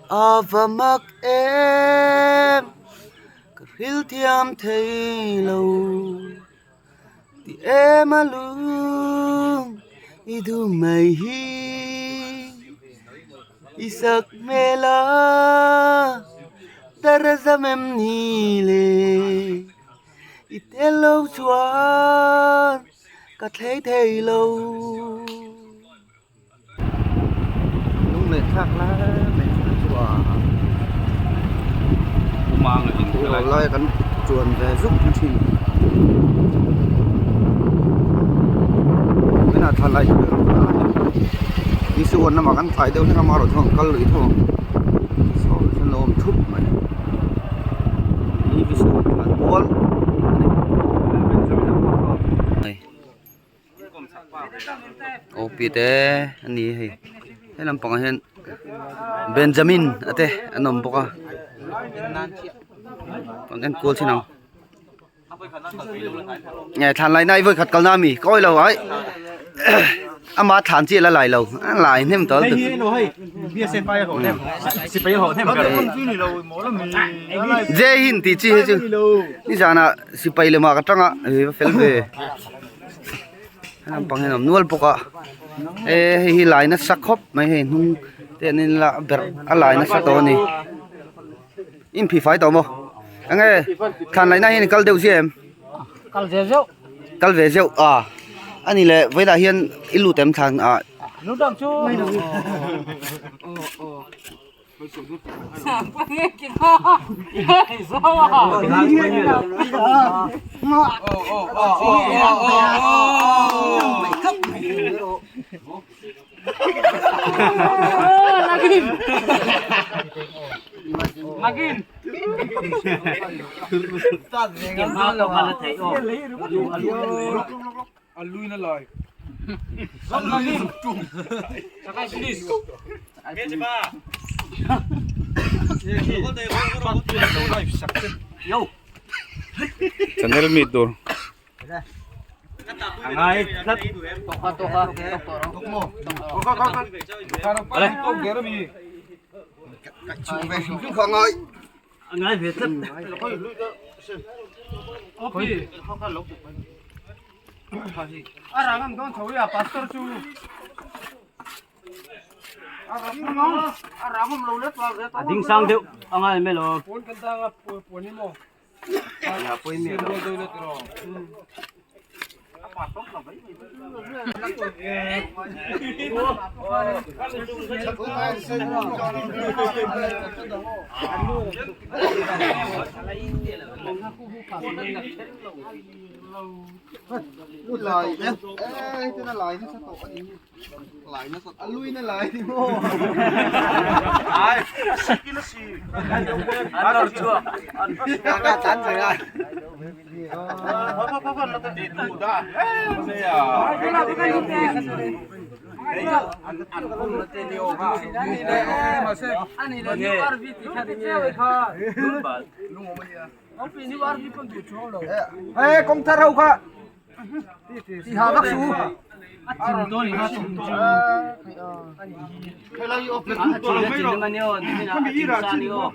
avamak em hil thiam thei lo ti em alung idu mai hi isak mela tarazam em ni le itelo chuan ka thei lo lung le thak la me chua mang ở hình rồi lôi cánh chuồn về giúp thì cái nào thật lại đi xuân nó mà cánh phải đâu nó mà rồi thường cân lưỡi thường sau nó lồm thúc mày đi xuân là cuốn ô pite anh đi hay hay làm bằng hiện Benjamin ate anh nằm bọc à còn em cô xin nào nhà thàn lại này với khát cầu nam mì coi lâu ấy anh mà thàn chị là lại lâu lại thêm tới dễ hin tí chi hết chứ đi ra nè si bay lên mà cái trăng á phải về làm bằng hình làm nuôi bọc à hi lại nó sắc khóc mấy hình không nên là bật lại nó sắc to này im phi phải to mo anh ơi thằng này này cal đều gì em cal về rượu à anh ấy là với đại hiền ilu tem thằng à lúc đầu chú Magin. Kiếm áo đâu mà là thấy ô. lui nó lời Magin. Sakay please. Nghe chưa ba? Yo. channel meet đồ Ang ay, toka. Đây. chủ về chúng không ơi Ang ay, Việt lắm. Opi. Arangam don chori à, pastor chu. Arangam lâu lết vào. Ding sang điệu, ang ay melo. bốn cái ta ngập bốn mo ya pues mi lại nhé, thế là lại nó sẽ tổ lại nó sọt lui nó lại thì ô, ai, cái nó xì, ăn được chưa, ăn đã chán rồi à, phá nó tự đủ đã, thế à, ăn không nó tên điều ha, mà xem, anh ấy là new RV thì khác đi chơi ha, đúng vậy, ông pin new RV còn đủ chỗ rồi, ê công thar đâu cả, thì hà bác chú. Chim to ni ha chim. Cái này ô Chim dengan ni oh, ni nak chim ni oh.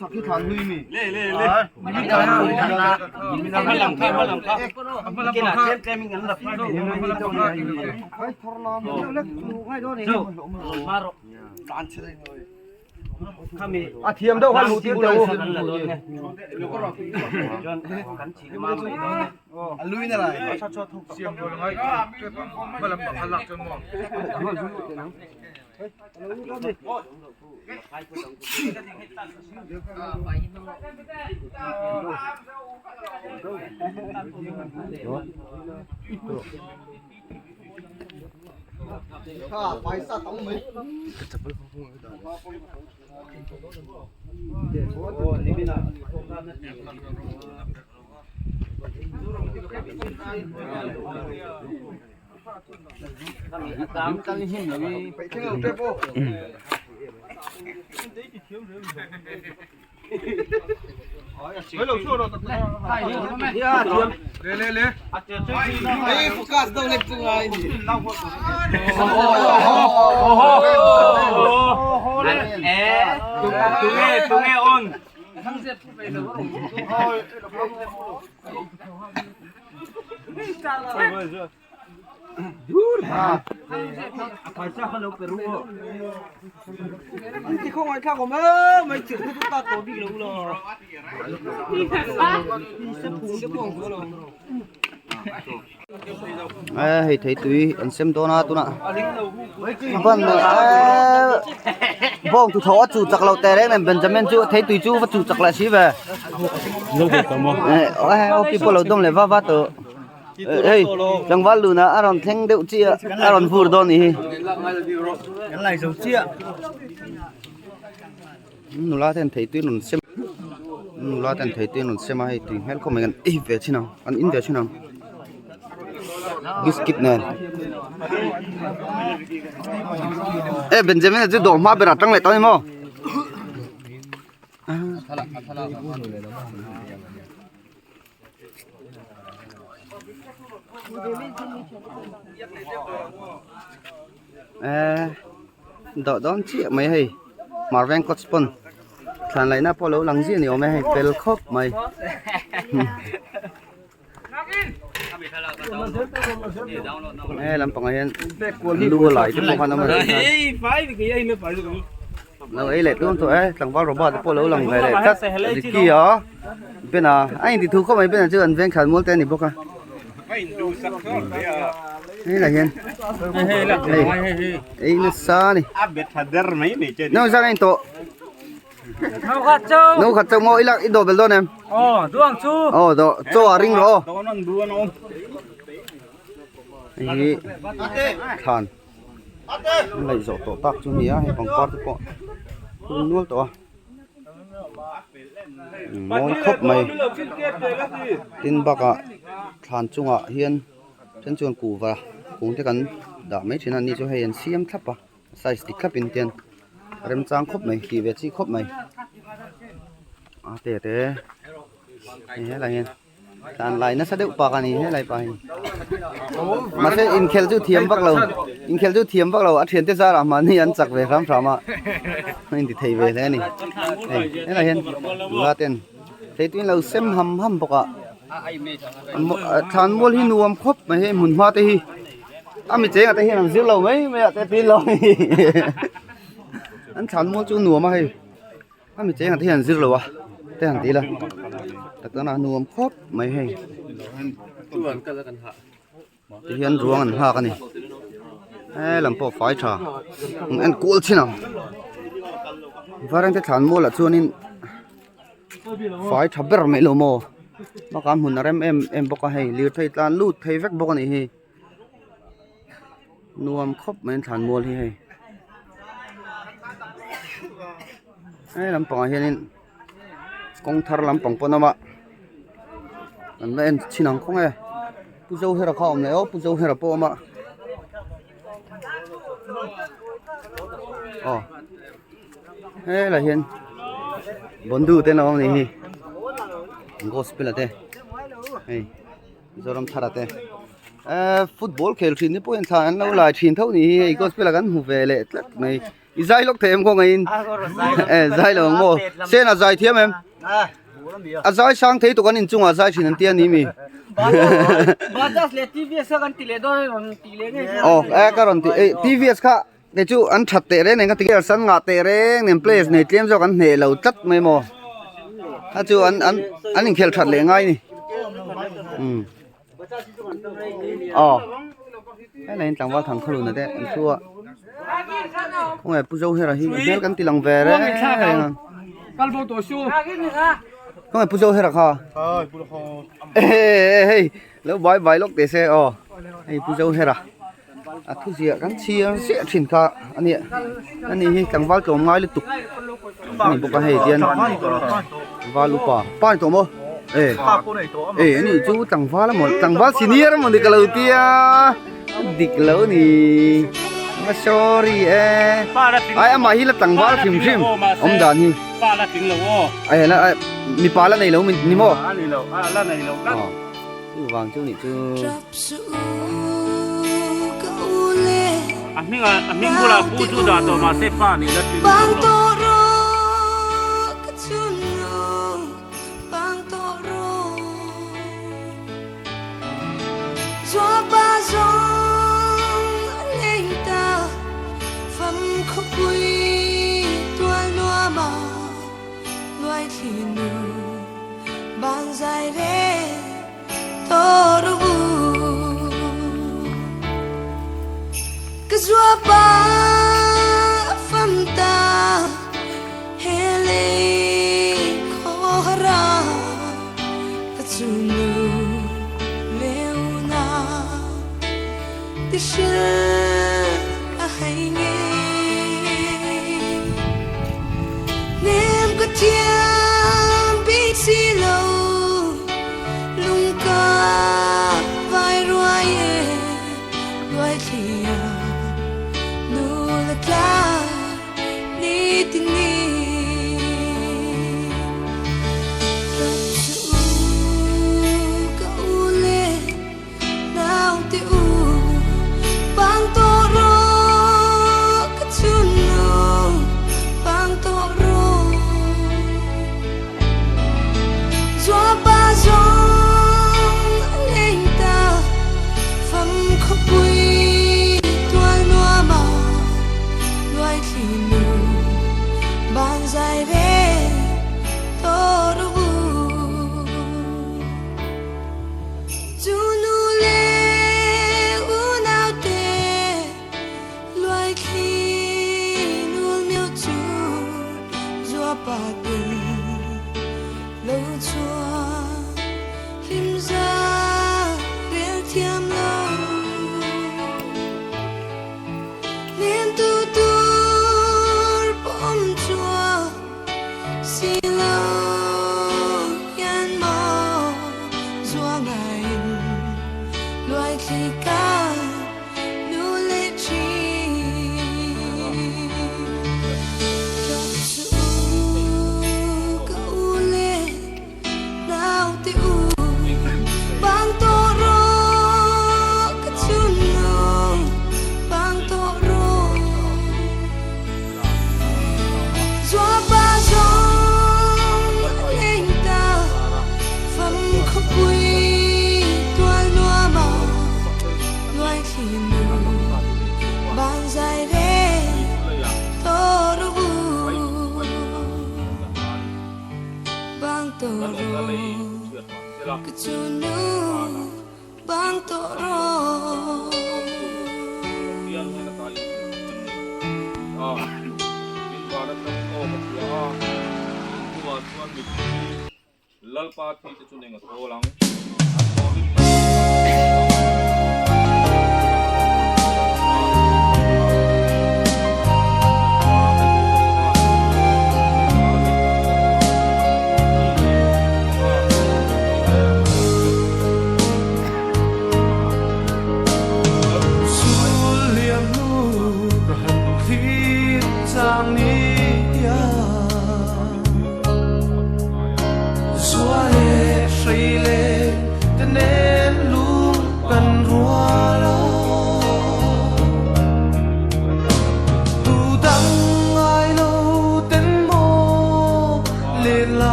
chắc cái thằng lui mì. Le. Ni nak làm khai. Cái là tem ngắn lập khai. Cái thor lo nó lắc chú hay đó này. Maro. Đàn chơi rồi. Kami. À thiềm đâu hay lũ thiềm đâu. Cắn chỉ cái mang này đó. Lui này lại. cho thuộc xiêm rồi ngay mà làm bằng lạc cho mỏ phải sa tống mấy. Kami hin lagi. Phải theo treo vô. mấy lẩu xua rồi le Ei, focus đâu lên chung ai. tu nghe on phải sao không được Peru thì không ai khác của mấy chuyện chúng ta tổ bị lúng rồi đi sắp cùng cái bông của nó thấy tùy anh xem đó na tu na vâng vâng tu thọ chủ chặt lầu tè đấy này Benjamin chú thấy tùy chú và chủ chặt lại xí về people lầu đông lại va tự ê chẳng vắt luôn á anh thanh đậu chia anh vừa đó nè cái này giống chia nó lá then thấy tùy nó xem nó lá then thấy tùy nó xem hay tùy hết không mình ăn về chứ nào ăn in về chứ nào biscuit nè ê Benjamin chú đồ má bê ra trăng lại tao mò đỡ đón chị mày hay Marvin Cotspon thằng lại na polo lăng gì nhiều mày hay pel khóc mày làm bằng cái lùa lại chứ không phải đâu mà phải vì cái mới phải được nó ấy lại luôn thôi thằng vào robot polo lăng về lại cắt đi kia á bên nào anh thì thu không mấy bên nào chứ anh ven khẩn muốn tên thì bốc à đây là hiền đây nó xa này nó ra anh tổ nó khát trong mỗi là ít đồ bền luôn em doang chu đồ cho ring rồi này khăn lại dỗ tổ tắc chú mía hay bằng con thì con nuôi tổ món khóc mày tin bác ạ khăn chung ạ hiền chân chuồn củ và cũng thế cần đã mấy chuyện này cho hiền xiêm thấp à size stick thấp in tiền rem trang khóc mày kỳ về chi khóc mày tệ này là hiền đàn lại nó sẽ đựng bạc này hết lại bài mà sẽ in khéo chú thiếm vác lầu ăn thiền tiết ra làm mà ni ăn chặt về khám phá mà nên thì thầy về thế này thế là hiền ra tiền thấy tuyên lầu xem hầm bọc ạ thằng mua hi nuông khóc mà hay mùn hoa tây mình chế ở đây làm riêng lầu mấy ạ tây tin lầu anh thằng mua chú nuông mà hay mình chế ở đây làm riêng lầu à thế hàng tí là tất là nuông khóc mấy hay thì hiện ruộng ăn hạ cái này làm bộ phải trả ăn cuốn chứ nào và đang cái thằng mua là cho nên phải thắp bер mấy lô mò mà cảm hồn là em bóc hay liều thấy tan lút thấy vét bóc này hay nuông khóc mấy thằng mua thì hay làm bộ hiện nên công thar làm bằng pon mà anh em xin ăn không nghe bu dâu hay là không này bu dâu hay là po mà hay là hiện bốn đứa tên nào này gospel là thế hey giờ làm thara thế football खेल thiên po anh thà anh lâu lại thiên thâu này gospel là gắn hù về lệ này dai lúc thêm không anh dai là ngô xe là dai thiêm em dai sang thấy tụi con in chung dai chỉ nên tiền ní mi cái rồi TVS khác để chú anh chặt tệ đấy này cái tiếng sân ngã tệ đấy nên place này tiêm cho anh nề lầu chất mấy mò chú anh खेल chặt lệ ngay này cái này chẳng vào thằng khử này đấy anh chua không phải bu dâu hay là hi biết cái tiền lòng về đấy không phải bu dâu hay là kho lỡ vài lúc để xe hay bu dâu hay là thu gì cái chia sẽ chuyển cả anh ấy chẳng vào chỗ ngay liên tục mình buộc cái tiền vào lúc pa tổ mô anh ấy chú chẳng vào là một chẳng vào xin nhớ một cái lâu tia địch lâu nì sorry ai mà hi là chẳng vào phim ông đàn hi ai là mi pa là này lâu mình ni mô vàng chú này chú mình bula bu chú đã tổ mà xếp pa này là ba giông lên ta phẩm khóc bụi tua loa mà loài thì nụ bàn dài rê tô đô bu cái gió ba phẩm ta hele khó ra cái chu nụ leo na ti shil a hay nghe nem có tiêm biết xí lâu lung ca vai ruai ruai thia nu la ca ni tin ni dài rê tô đô dù nu lê u nào tê loài khi nuôi miêu chu dùa bà tình lâu chua lim ra riêng thiam lâu nên tu tu bom chua xì lâu yan mò dùa ngày loài khi ca nu lê chi trong chú cậu lê nào tiêu bang tô rô cái chú nô bang tô rô dùa ba giông lên ta phẩm khóc bụi tua loa màu loài thì nụ bàn dài rê tô đô bu bang tô rô cái chú nô bang tô rô lalpa thi te chu nenga tholang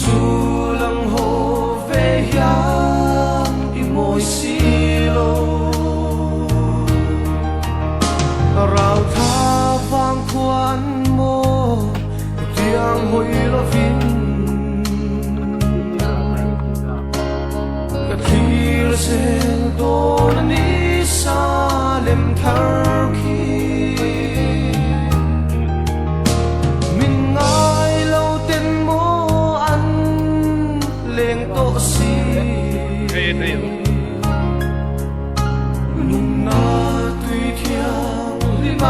Sulang ho ve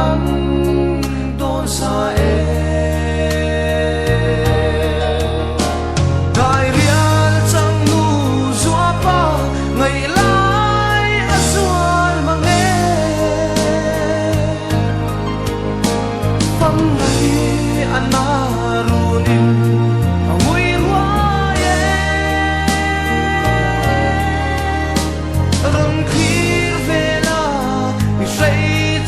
nắng tôn xa đại riêng chẳng nu dua pa ngày lai a suan mà nghe phong ngày anh na ruin mui hoa rừng khir về la say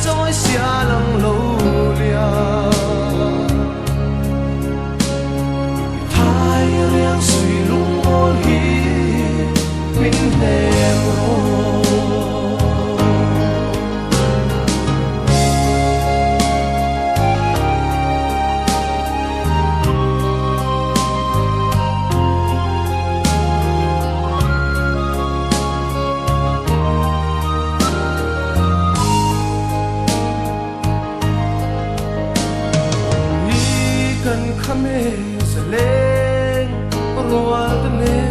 trôi xia lăng lâu lia thái riêng suy lung môn hi mình đêm cần khame sẽ lên rùa tân nê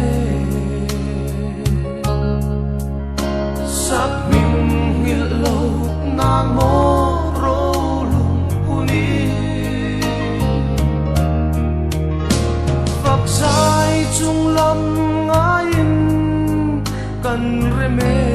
sắc mình nghĩa lâu nam mô rô lung uni phật sai trung lâm ngài cần rê mê